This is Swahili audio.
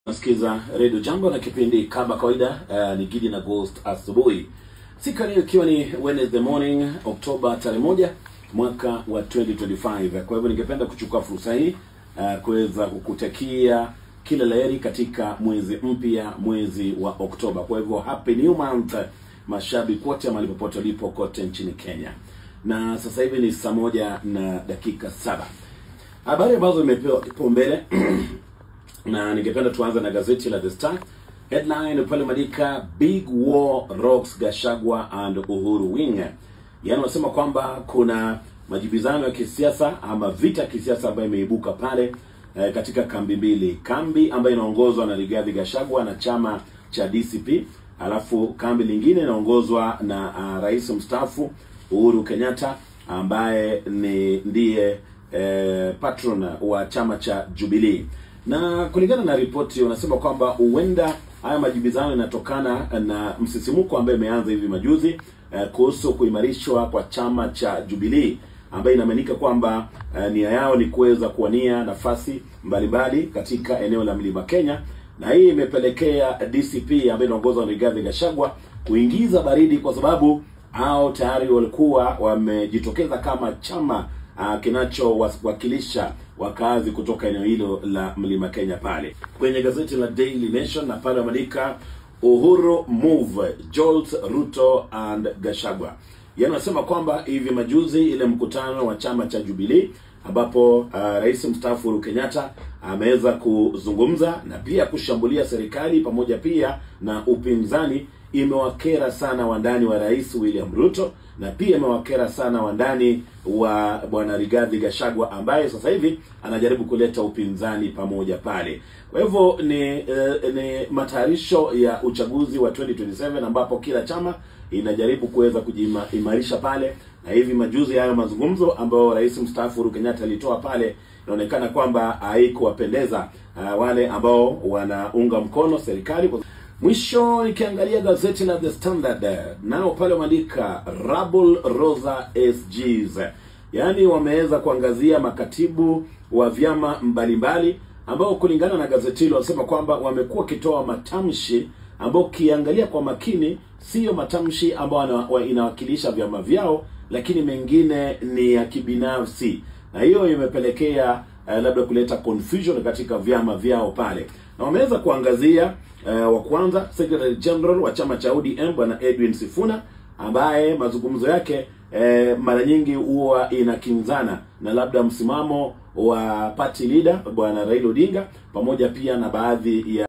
Nasikiza Radio Jambo na kipindi kama kawaida ni Gidi na Ghost asubuhi. Siku leo ikiwa ni Wednesday morning, Oktoba tarehe 1 mwaka wa 2025. Kwa hivyo ningependa kuchukua fursa hii kuweza kukutakia kila laheri katika mwezi mpya, mwezi wa Oktoba. Kwa hivyo happy new month mashabiki wote mahali popote walipo kote nchini Kenya. Na sasa hivi ni saa 1:07. Habari ambazo imepewa kipaumbele na ningependa tuanze na gazeti la The Star. Headline pale madika Big War Rocks Gachagua and Uhuru Wing. Yaani wanasema kwamba kuna majibizano ya kisiasa ama vita ya kisiasa ambayo imeibuka pale katika kambi mbili. Kambi ambayo inaongozwa na Rigathi Gachagua na chama cha DCP, alafu kambi lingine inaongozwa na rais mstaafu Uhuru Kenyatta ambaye ndiye patron wa chama cha Jubilee. Na kulingana na ripoti wanasema kwamba huenda haya majibizano yanatokana na msisimuko ambaye umeanza hivi majuzi kuhusu kuimarishwa kwa chama cha Jubilee, ambaye inaaminika kwamba nia yao ni kuweza kuwania nafasi mbalimbali katika eneo la Mlima Kenya, na hii imepelekea DCP ambaye inaongozwa na Rigathi Gachagua kuingiza baridi, kwa sababu hao tayari walikuwa wamejitokeza kama chama kinachowakilisha wakazi kutoka eneo hilo la Mlima Kenya pale. Kwenye gazeti la Daily Nation na pale wameandika Uhuru move jolt Ruto and Gachagua. Yanasema kwamba hivi majuzi ile mkutano wa chama cha Jubilee ambapo rais mstaafu Uhuru Kenyatta ameweza kuzungumza na pia kushambulia serikali pamoja pia na upinzani, imewakera sana wandani wa rais William Ruto, na pia imewakera sana wandani wa bwana Rigathi Gachagua ambaye sasa hivi anajaribu kuleta upinzani pamoja pale. Kwa hivyo ni matayarisho ya uchaguzi wa 2027 ambapo kila chama inajaribu kuweza kujiimarisha pale, na hivi majuzi hayo mazungumzo ambayo rais mstaafu Uhuru Kenyatta alitoa pale inaonekana kwamba haikuwapendeza wale ambao wanaunga mkono serikali. Mwisho nikiangalia gazeti la The Standard, nao pale wameandika Rabble Rosa SGs. Yaani wameweza kuangazia makatibu wa vyama mbalimbali ambao kulingana na gazeti hilo wanasema kwamba wamekuwa kitoa matamshi ambao kiangalia kwa makini sio matamshi ambao inawakilisha vyama vyao, lakini mengine ni ya kibinafsi, na hiyo imepelekea labda kuleta confusion katika vyama vyao pale. Na wameweza kuangazia wa kwanza Secretary General wa chama cha ODM bwana Edwin Sifuna, ambaye mazungumzo yake mara nyingi huwa inakinzana na labda msimamo wa party leader bwana Raila Odinga pamoja pia na baadhi ya